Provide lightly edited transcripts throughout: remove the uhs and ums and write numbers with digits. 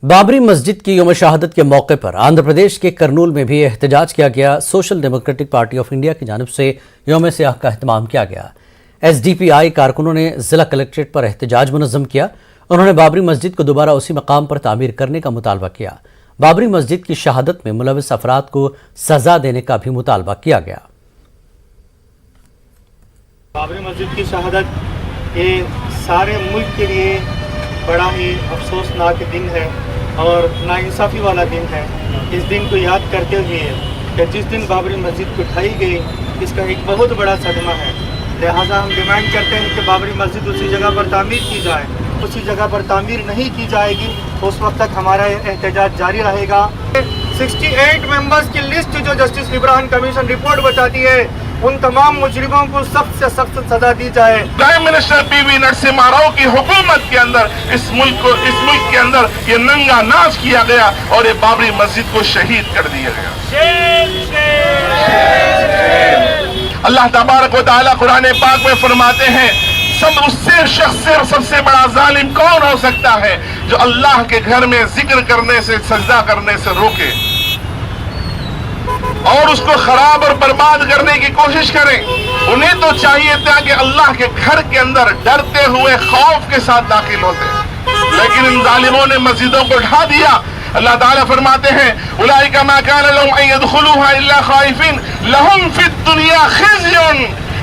बाबरी मस्जिद की यौम शहादत के मौके पर आंध्र प्रदेश के करनूल में भी एहतजाज किया गया। Social democratic party of India की जानिब से यौम सियाह का एहतमाम किया गया। SDPI कारकुनों ने जिला कलेक्ट्रेट पर एहतजाज मुनज़्ज़म किया। उन्होंने बाबरी मस्जिद को दोबारा उसी मकाम पर तामीर करने का मुतालबा किया। बाबरी मस्जिद की शहादत में मुलविस अफराद को सजा देने का भी मुतालबा किया गया। बाबरी मस्जिद की शहादत ये सारे मुल्क के लिए बड़ा ही अफसोसनाक दिन है और नाइंसाफ़ी वाला दिन है। इस दिन को याद करते हुए कि जिस दिन बाबरी मस्जिद को ढाई गई, इसका एक बहुत बड़ा सदमा है। लिहाजा हम डिमांड करते हैं कि बाबरी मस्जिद उसी जगह पर तामीर की जाए। उसी जगह पर तामीर नहीं की जाएगी तो उस वक्त तक हमारा एहतजाज जारी रहेगा। 68 मेंबर्स की लिस्ट जो जस्टिस इब्राहिम कमीशन रिपोर्ट बताती है, उन तमाम मुजरिमों को सख्त से सख्त सजा दी जाए। Prime minister PV Narasimha Rao की हुकूमत के अंदर इस मुल्क के अंदर ये नंगा नाच किया गया और ये बाबरी मस्जिद को शहीद कर दिया गया। अल्लाह तबारक व तआला कुरान पाक में फरमाते हैं, सब उससे शख्स से सबसे बड़ा जालिम कौन हो सकता है जो अल्लाह के घर में जिक्र करने से, सजदा करने से रोके और उसको खराब और बर्बाद करने की कोशिश करें। उन्हें तो चाहिए था कि अल्लाह के घर के अंदर डरते हुए खौफ के साथ दाखिल होते, लेकिन इन जालिमों ने मस्जिदों को ढा दिया। अल्लाह ताला फरमाते हैं, उलाइका मा कान लहुम अन यदखुलूहा इल्ला खाइफिन लहुम फिद दुनिया खिज़्युन।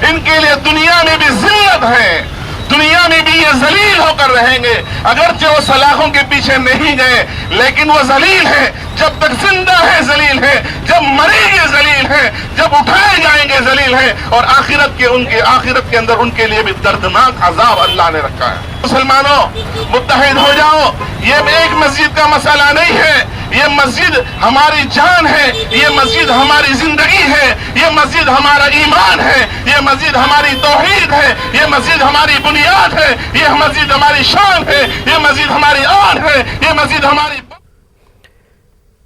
इनके लिए दुनिया में भी जिल्लत है, दुनिया में भी ये जलील होकर रहेंगे। अगरचे वो सलाखों के पीछे नहीं गए, लेकिन वो जलील है। जब तक जिंदा है जलील है, जब मरेंगे जलील है, जब उठाए जाएंगे जलील है। और आखिरत के अंदर उनके लिए भी दर्दनाक अजाब अल्लाह ने रखा है। मुसलमानों, मुत्तहिद हो जाओ। ये एक मस्जिद का मसला नहीं है, ये मस्जिद हमारी जान है, ये मस्जिद हमारी जिंदगी है, ये मस्जिद हमारा ईमान है, ये मस्जिद हमारी तौहीद है, ये मस्जिद हमारी बुनियाद है, ये मस्जिद हमारी शान है, ये मस्जिद हमारी आन है, ये मस्जिद हमारी।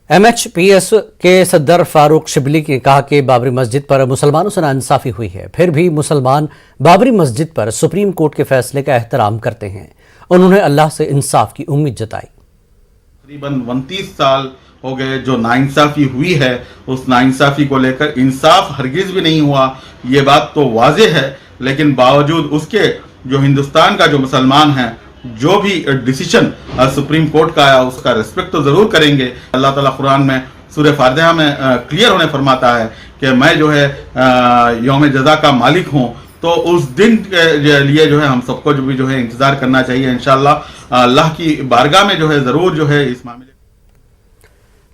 MHPS के सदर फारूक शिबली ने कहा कि बाबरी मस्जिद पर मुसलमानों से नाइंसाफी हुई है, फिर भी मुसलमान बाबरी मस्जिद पर सुप्रीम कोर्ट के फैसले का एहतराम करते हैं। उन्होंने अल्लाह से इंसाफ की उम्मीद जताई। तकरीबन 29 साल हो गए जो नाइंसाफी हुई है, उस नाइंसाफी को लेकर इंसाफ हरगिज भी नहीं हुआ, ये बात तो वाज़ेह है। लेकिन बावजूद उसके जो हिंदुस्तान का जो मुसलमान है, जो भी डिसीजन सुप्रीम कोर्ट का आया उसका रिस्पेक्ट तो ज़रूर करेंगे। अल्लाह ताला कुरान में सूरह फातिहा में क्लियर होने फरमाता है कि मैं जो है यौम जज़ा का मालिक हूँ। तो उस दिन के लिए जो है हम सबको जो है इंतज़ार करना चाहिए। इंशाअल्लाह अल्लाह की बारगाह में जो है ज़रूर जो है इस मामले।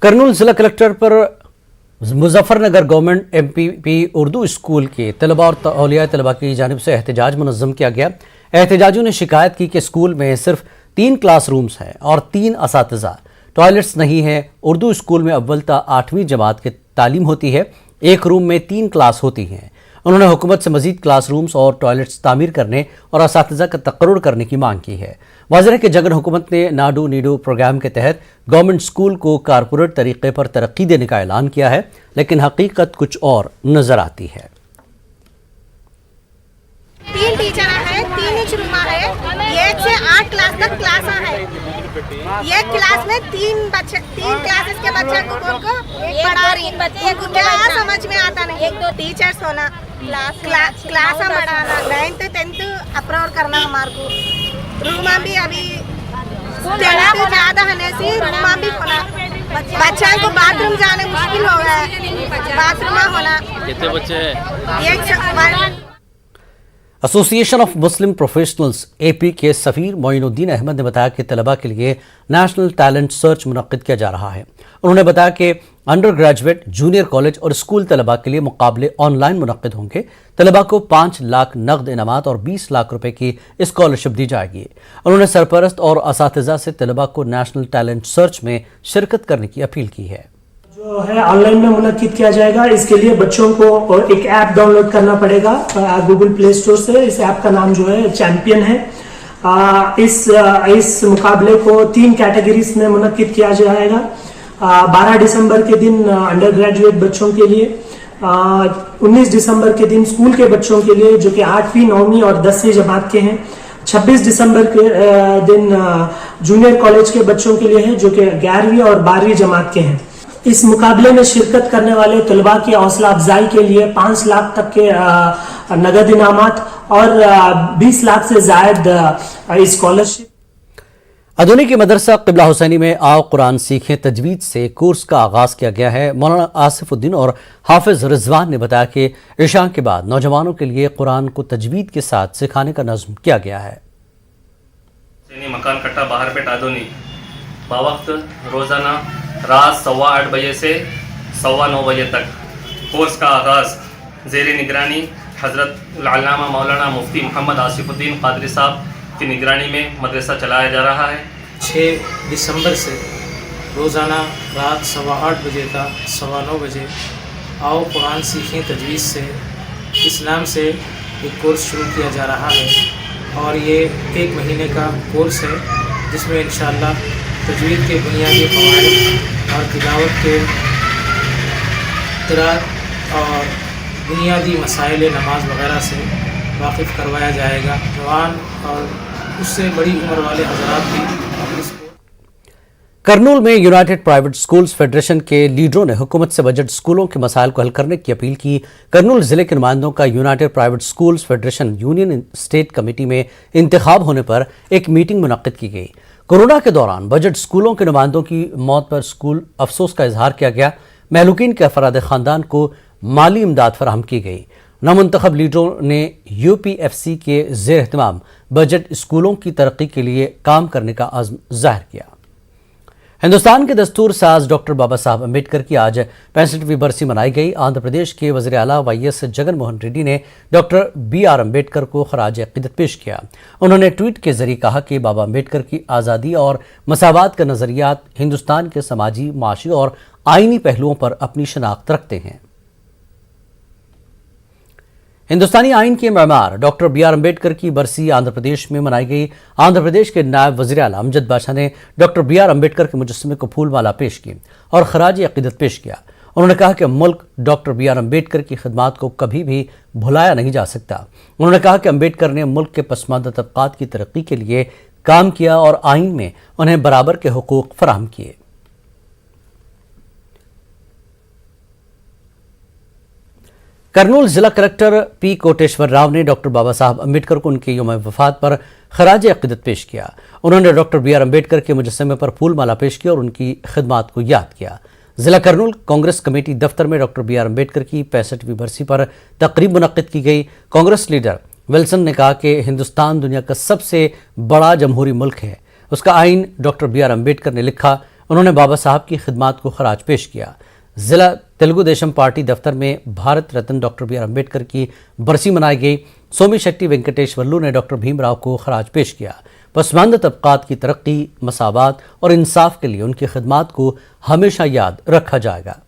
करनूल जिला कलेक्टर पर Muzaffarnagar government MPP Urdu school के तलबा और औलिया तलबा की जानिब से एहतजाज मुनज़्ज़म किया गया। एहतजाजियों ने शिकायत की कि स्कूल में सिर्फ 3 क्लासरूम्स हैं और 3 असातिज़ा, टॉयलेट्स नहीं हैं। उर्दू स्कूल में अव्वल ता 8वीं जमात की तालीम होती है, एक रूम में 3 क्लास होती हैं। उन्होंने हुकूमत से मजीद क्लासरूम्स और टॉयलेट्स तामीर करने और असातिज़ा का तकर्रुर करने की मांग की है। वाज़ेह है कि जगन हुकूमत ने नाडू नीडू प्रोग्राम के तहत गवर्नमेंट स्कूल को कारपोरेट तरीके पर तरक्की देने का ऐलान किया है, लेकिन हकीकत कुछ और नजर आती है। 3 टीचर है, 3 ही रूम है, 1 से 8 क्लास तक क्लास है। एक क्लास में 3 क्लासेस के बच्चे को पढ़ा रही है, क्या समझ में आता नहीं। 1-2 टीचर्स होना, क्लास पढ़ाना, 9th 10th अप्रूव करना हमारे को। रूम भी अभी ज्यादा होने से रूम भी होना, बच्चा को बाथरूम जाने मुश्किल हो गया है। बाथरूम होना कितने बच्चे हैं? Association of Muslim professionals AP के सफ़ीर मोइनुद्दीन अहमद ने बताया कि तलबा के लिए नेशनल टैलेंट सर्च मुनक्किद किया जा रहा है। उन्होंने बताया कि अंडर ग्रेजुएट, जूनियर कॉलेज और स्कूल तलबा के लिए मुकाबले ऑनलाइन मुनक्किद होंगे। तलबा को 5 लाख नकद इनामात और 20 लाख रुपए की स्कॉलरशिप दी जाएगी। उन्होंने सरपरस्त और असातिज़ा से तलबा को नेशनल टैलेंट सर्च में शिरकत करने की अपील की है। जो है ऑनलाइन में मुनक्किद किया जाएगा। इसके लिए बच्चों को एक ऐप डाउनलोड करना पड़ेगा गूगल प्ले स्टोर से। इस ऐप का नाम जो है चैंपियन है। इस मुकाबले को 3 कैटेगरीज में मुनक्किद किया जाएगा। 12 दिसंबर के दिन अंडर ग्रेजुएट बच्चों के लिए, 19 दिसंबर के दिन स्कूल के बच्चों के लिए जो कि 8वीं, 9वीं और 10वीं जमात के हैं, 26 दिसंबर के दिन जूनियर कॉलेज के बच्चों के लिए है जो कि 11वीं और 12वीं जमात के हैं। इस मुकाबले में शिरकत करने वाले तलबा की हौसला अफजाई के लिए 5 लाख तक के नगद इनामात और 20 लाख से ज़ायद स्कॉलरशिप। आधुनिक मदरसा क़िबला हुसैनी में आओ कुरान सीखें तजवीद से कोर्स का आगाज़ किया गया है। मौलाना आसिफुद्दीन और हाफिज रिजवान ने बताया कि इशा के बाद नौजवानों के लिए कुरान को तजवीद के साथ सिखाने का नज़्म किया गया है। मकान कट्टा बाहरपेट आधुनी बावक्त रोज़ाना रात 8:15 बजे से 9:15 बजे तक कोर्स का आगाज़ ज़ेर निगरानी हज़रत अल्लामा मौलाना मुफ्ती मोहम्मद आसिफुद्दीन क़ादरी साहब की निगरानी में मदरसा चलाया जा रहा है। 6 दिसंबर से रोज़ाना रात 8:15 बजे का 9:15 बजे आओ कुरान सीखें तजवीज़ से इस नाम से एक कोर्स शुरू किया जा रहा है और ये 1 महीने का कोर्स है जिसमें इंशाअल्लाह तजवीद के बुनियादी क़वाइद और तिलावत के क़िराअत और बुनियादी मसाइल नमाज वगैरह से वाकिफ़ करवाया जाएगा। जवान और उससे बड़ी उम्र वाले हज़रात भी इसको। करनूल में यूनाइटेड प्राइवेट स्कूल्स फेडरेशन के लीडरों ने हुकूमत से बजट स्कूलों के मसाइल को हल करने की अपील की। करनूल जिले के नुमाइंदों का United private schools federation union state committee में इंतखाब होने पर एक मीटिंग मुनक्किद की गई। कोरोना के दौरान बजट स्कूलों के नुमाइंदों की मौत पर स्कूल अफसोस का इजहार किया गया। महलूकीन के अफराद ख़ानदान को माली इमदाद फराहम की गई। नामुंतखब लीडरों ने यूपीएफसी के ज़ेर एहतमाम बजट स्कूलों की तरक्की के लिए काम करने का अज़्म ज़ाहिर किया। हिंदुस्तान के दस्तूर साज डॉक्टर बाबा साहब अम्बेडकर की आज 65वीं बरसी मनाई गई। आंध्र प्रदेश के वज़ीर आला वाईएस जगन मोहन रेड्डी ने डॉक्टर BR अम्बेडकर को खराज अक़ीदत पेश किया। उन्होंने ट्वीट के जरिए कहा कि बाबा अम्बेडकर की आज़ादी और मसावात का नज़रियात हिंदुस्तान के समाजी, माशी और आइनी पहलुओं पर अपनी शनाख्त रखते हैं। हिंदुस्तानी आइन के मेमार डॉक्टर BR अम्बेडकर की बरसी आंध्र प्रदेश में मनाई गई। आंध्र प्रदेश के नायब वज़ीर आला अमजद बादशाह ने डॉक्टर BR अम्बेडकर के मुजस्समे को फूलमाला पेश की और खराज अक़ीदत पेश किया। उन्होंने कहा कि मुल्क डॉक्टर BR अम्बेडकर की खिदमात को कभी भी भुलाया नहीं जा सकता। उन्होंने कहा कि अम्बेडकर ने मुल्क के पसमानदा तबक़ात की तरक्की के लिए काम किया और आइन में उन्हें बराबर के हुकूक फराहम किए। करनूल जिला कलेक्टर P कोटेश्वर राव ने डॉक्टर बाबा साहब अम्बेडकर को उनके यौम वफात पर खराज अक़ीदत पेश किया। उन्होंने डॉक्टर BR अम्बेडकर के मुजस्समे पर फूलमाला पेश की और उनकी खिदमात को याद किया। जिला करनूल कांग्रेस कमेटी दफ्तर में डॉक्टर BR अम्बेडकर की 65वीं बरसी पर तकरीब मुनक्किद की गई। कांग्रेस लीडर विल्सन ने कहा कि हिंदुस्तान दुनिया का सबसे बड़ा जमहूरी मुल्क है, उसका आइन डॉक्टर BR अम्बेडकर ने लिखा। उन्होंने बाबा साहब की खिदमात को खराज पेश किया। जिला तेलुगु देशम पार्टी दफ्तर में भारत रत्न डॉक्टर BR अम्बेडकर की बरसी मनाई गई। सोमी शेट्टी वेंकटेश्वरलू ने डॉक्टर भीमराव को खराज पेश किया। पसमानदा तबक़ात की तरक्की, मसावात और इंसाफ के लिए उनकी खिदमात को हमेशा याद रखा जाएगा।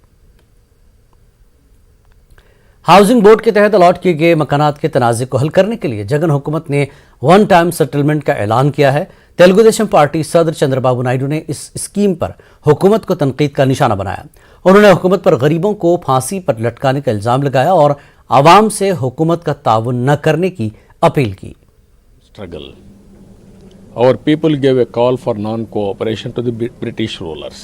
हाउसिंग बोर्ड के तहत अलॉट किए गए मकानात के तनाज़े को हल करने के लिए जगन हुकूमत ने वन टाइम सेटलमेंट का ऐलान किया है। तेलुगु देशम पार्टी सदर चंद्रबाबू नायडू ने इस स्कीम पर हुकूमत को तनकीद का निशाना बनाया। उन्होंने हुकूमत पर गरीबों को फांसी पर लटकाने का इल्ज़ाम लगाया और आवाम से हुकूमत का ताउन न करने की अपील की। Struggle. Our people gave a call for non-cooperation to the British rulers.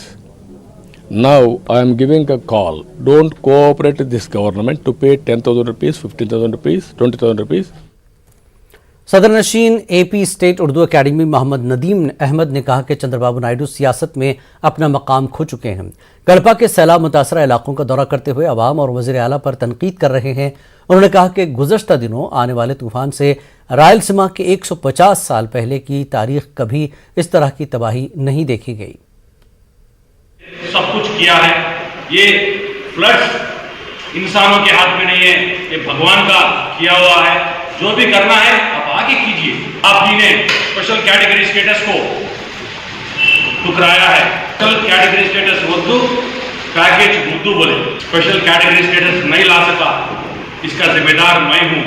Now I am giving a call. Don't cooperate with this government to pay 10,000 rupees, 15,000 rupees, 20,000 rupees. सदर नशीन AP state Urdu academy Mohammed Nadeem Ahmed ने कहा कि चंद्रबाबू नायडू सियासत में अपना मकाम खो चुके हैं। गड़पा के सैलाब मुतासरा इलाकों का दौरा करते हुए अवाम और वज़ीर आला पर तनकीद कर रहे हैं। उन्होंने कहा कि गुज़श्ता दिनों आने वाले तूफान से रायलसीमा के 150 साल पहले की तारीख कभी इस तरह की तबाही नहीं देखी गई। सब कुछ किया है, ये फ्लड्स इंसानों के हाथ में नहीं है, ये भगवान का किया हुआ है। जो भी करना है आप आगे कीजिए। आप जी ने स्पेशल कैटेगरी स्टेटस को ठुकराया है। Special category status Urdu package मुद्दू बोले, स्पेशल कैटेगरी स्टेटस नहीं ला सका, इसका जिम्मेदार मैं हूं।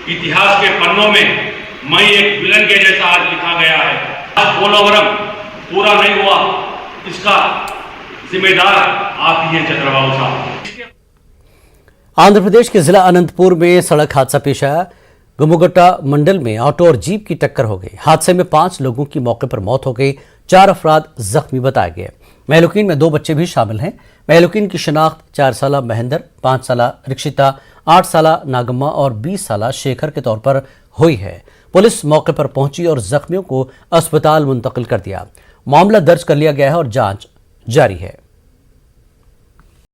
इतिहास के पन्नों में मैं एक विलन के जैसा आज लिखा गया है। आज पोलोवरम पूरा नहीं हुआ, इसका जिम्मेदार आप ही हैं चंद्रबाबू साहब। आंध्र प्रदेश के जिला अनंतपुर में सड़क हादसा पेश आया। गुमुगट्टा मंडल में ऑटो और जीप की टक्कर हो गई। हादसे में 5 लोगों की मौके पर मौत हो गई, 4 अफराद जख्मी बताए गए। मेहलुकीन में 2 बच्चे भी शामिल हैं। मेहलुकीन की शनाख्त 4 साला महेंद्र, 5 साला रिक्षिता, 8 साला नागम्मा और 20 साला शेखर के तौर पर हुई है। पुलिस मौके पर पहुंची और जख्मियों को अस्पताल मुंतकिल कर दिया। मामला दर्ज कर लिया गया है और जांच जारी है।